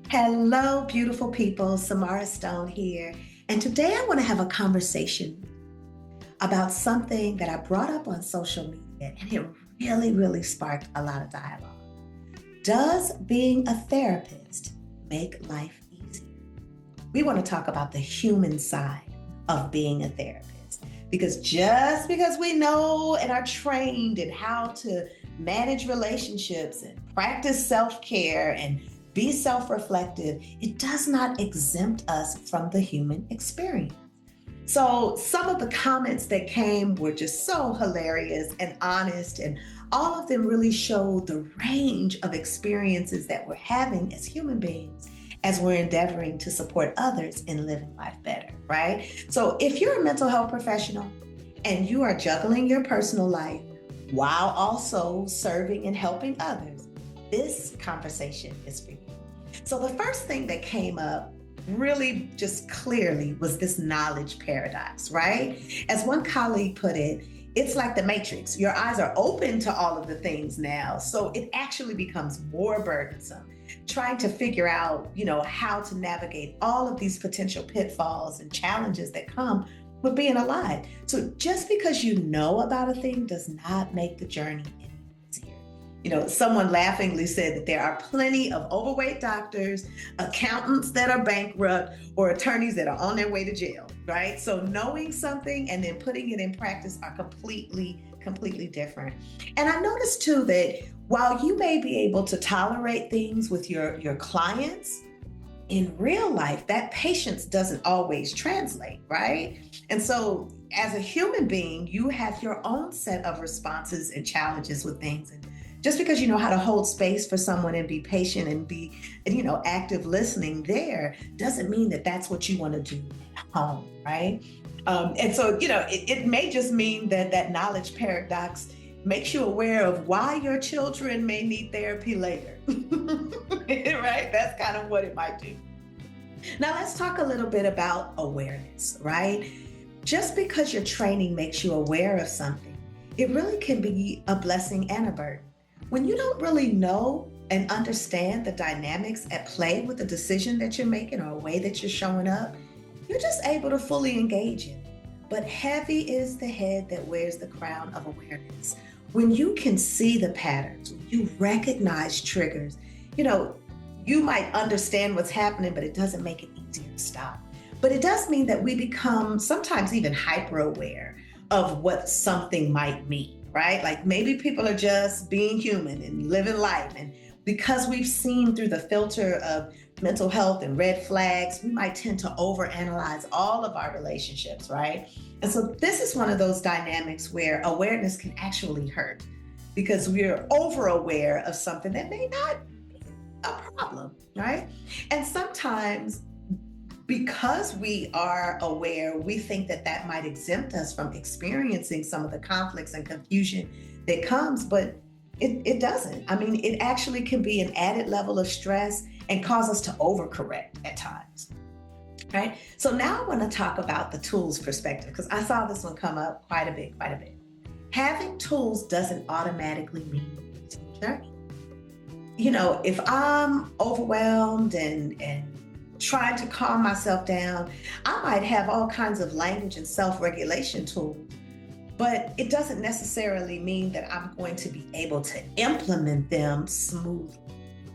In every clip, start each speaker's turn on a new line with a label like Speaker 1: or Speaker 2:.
Speaker 1: Hello, beautiful people. Samara Stone here. And today I want to have a conversation about something that I brought up on social media, and it really sparked a lot of dialogue. Does being a therapist make life easier? We want to talk about the human side of being a therapist because just because we know and are trained in how to manage relationships and practice self care and be self reflective, it does not exempt us from the human experience. So, some of the comments that came were just so hilarious and honest, and all of them really showed the range of experiences that we're having as human beings as we're endeavoring to support others in living life better, right? So, if you're a mental health professional and you are juggling your personal life while also serving and helping others, this conversation is for you. So, the first thing that came up really just clearly was this knowledge paradox, right? As one colleague put it, it's like the matrix. Your eyes are open to all of the things now. So it actually becomes more burdensome trying to figure out, how to navigate all of these potential pitfalls and challenges that come with being alive. So just because you know about a thing does not make the journey any easier. Someone laughingly said that there are plenty of overweight doctors, accountants that are bankrupt, or attorneys that are on their way to jail, right? So knowing something and then putting it in practice are completely different. And I noticed too that while you may be able to tolerate things with your clients, in real life, that patience doesn't always translate, right? And so as a human being, you have your own set of responses and challenges with things. And just because you know how to hold space for someone and be patient and be, active listening there doesn't mean that that's what you want to do at home, right? And so, it may just mean that that knowledge paradox makes you aware of why your children may need therapy later, right? That's kind of what it might do. Now, let's talk a little bit about awareness, right? Just because your training makes you aware of something, it really can be a blessing and a burden. When you don't really know and understand the dynamics at play with the decision that you're making or a way that you're showing up, you're just able to fully engage in it. But heavy is the head that wears the crown of awareness. When you can see the patterns, when you recognize triggers, you might understand what's happening, but it doesn't make it easier to stop. But it does mean that we become sometimes even hyper aware of what something might mean, right? Like maybe people are just being human and living life. And because we've seen through the filter of mental health and red flags, we might tend to overanalyze all of our relationships, right? And so this is one of those dynamics where awareness can actually hurt because we're over aware of something that may not be a problem, right? And sometimes because we are aware, we think that that might exempt us from experiencing some of the conflicts and confusion that comes, but it doesn't. I mean, it actually can be an added level of stress and cause us to overcorrect at times, right? So now I want to talk about the tools perspective because I saw this one come up quite a bit. Having tools doesn't automatically mean it's a journey. If I'm overwhelmed and trying to calm myself down, I might have all kinds of language and self-regulation tools, but it doesn't necessarily mean that I'm going to be able to implement them smoothly.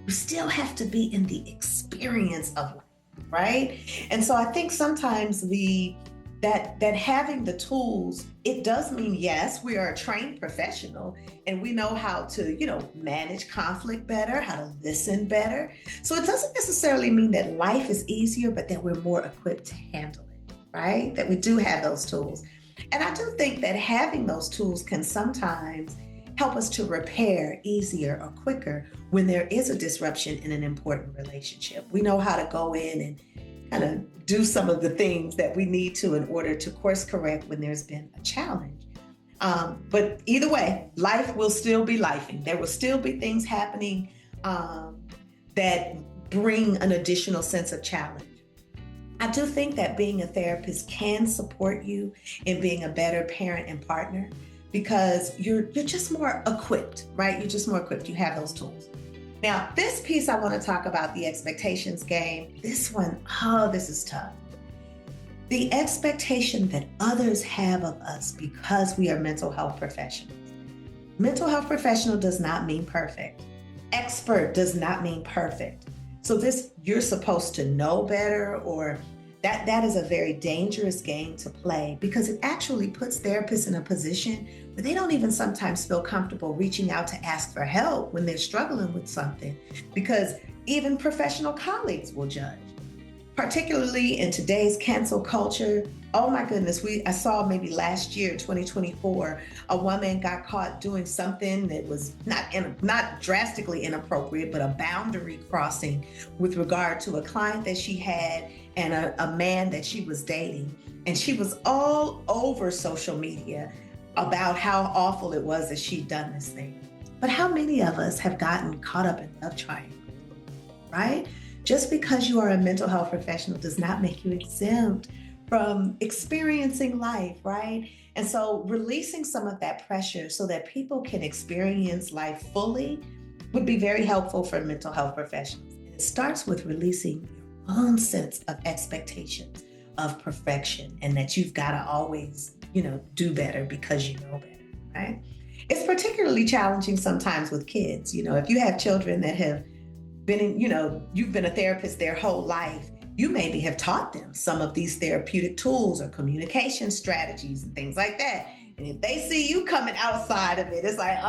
Speaker 1: You still have to be in the experience of life, right? And so I think sometimes that having the tools, it does mean, yes, we are a trained professional and we know how to, manage conflict better, how to listen better. So it doesn't necessarily mean that life is easier, but that we're more equipped to handle it, right? That we do have those tools. And I do think that having those tools can sometimes help us to repair easier or quicker when there is a disruption in an important relationship. We know how to go in and kind of do some of the things that we need to in order to course correct when there's been a challenge. But either way, life will still be lifing. There will still be things happening that bring an additional sense of challenge. I do think that being a therapist can support you in being a better parent and partner because you're just more equipped, right? You're just more equipped. You have those tools. Now, this piece I want to talk about the expectations game. This one, oh, this is tough. The expectation that others have of us because we are mental health professionals. Mental health professional does not mean perfect. Expert does not mean perfect. So this, you're supposed to know better, or that is a very dangerous game to play, because it actually puts therapists in a position where they don't even sometimes feel comfortable reaching out to ask for help when they're struggling with something, because even professional colleagues will judge, particularly in today's cancel culture. Oh my goodness, I saw maybe last year, 2024, a woman got caught doing something that was not drastically inappropriate, but a boundary crossing with regard to a client that she had and a man that she was dating. And she was all over social media about how awful it was that she'd done this thing. But how many of us have gotten caught up in love triangles, right? Just because you are a mental health professional does not make you exempt from experiencing life, right? And so releasing some of that pressure so that people can experience life fully would be very helpful for mental health professionals. And it starts with releasing your own sense of expectations of perfection, and that you've got to always, do better because you know better, right? It's particularly challenging sometimes with kids. If you have children that have been you've been a therapist their whole life, you maybe have taught them some of these therapeutic tools or communication strategies and things like that. And if they see you coming outside of it, it's like,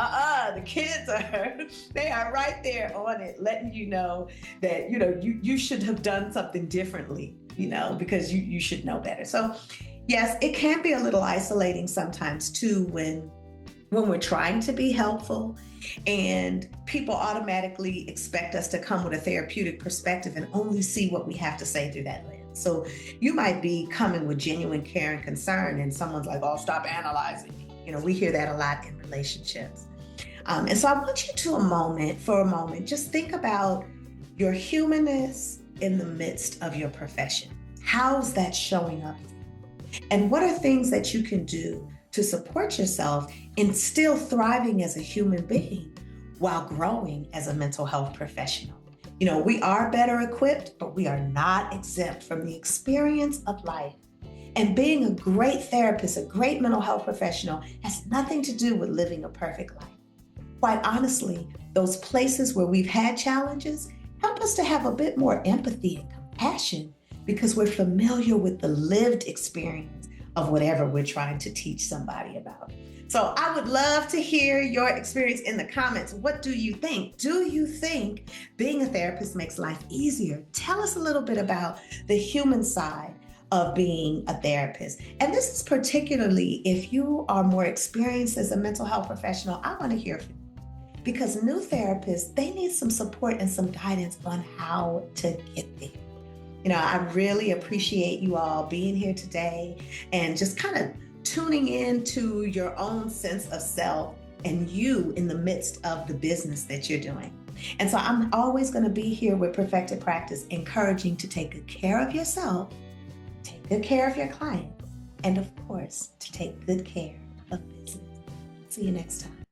Speaker 1: the kids they are right there on it, letting you know that, you should have done something differently, because you should know better. So yes, it can be a little isolating sometimes too, when we're trying to be helpful and people automatically expect us to come with a therapeutic perspective and only see what we have to say through that lens. So you might be coming with genuine care and concern, and someone's like, oh, stop analyzing me. We hear that a lot in relationships. And so I want you to, for a moment, just think about your humanness in the midst of your profession. How's that showing up? And what are things that you can do to support yourself in still thriving as a human being while growing as a mental health professional? We are better equipped, but we are not exempt from the experience of life. And being a great therapist, a great mental health professional, has nothing to do with living a perfect life. Quite honestly, those places where we've had challenges help us to have a bit more empathy and compassion, because we're familiar with the lived experience of whatever we're trying to teach somebody about. So I would love to hear your experience in the comments. What do you think? Do you think being a therapist makes life easier? Tell us a little bit about the human side of being a therapist. And this is particularly if you are more experienced as a mental health professional. I want to hear from you, because new therapists, they need some support and some guidance on how to get there. I really appreciate you all being here today and just kind of tuning in to your own sense of self and you in the midst of the business that you're doing. And so I'm always going to be here with Perfected Practice, encouraging to take good care of yourself, take good care of your client, and of course, to take good care of business. See you next time.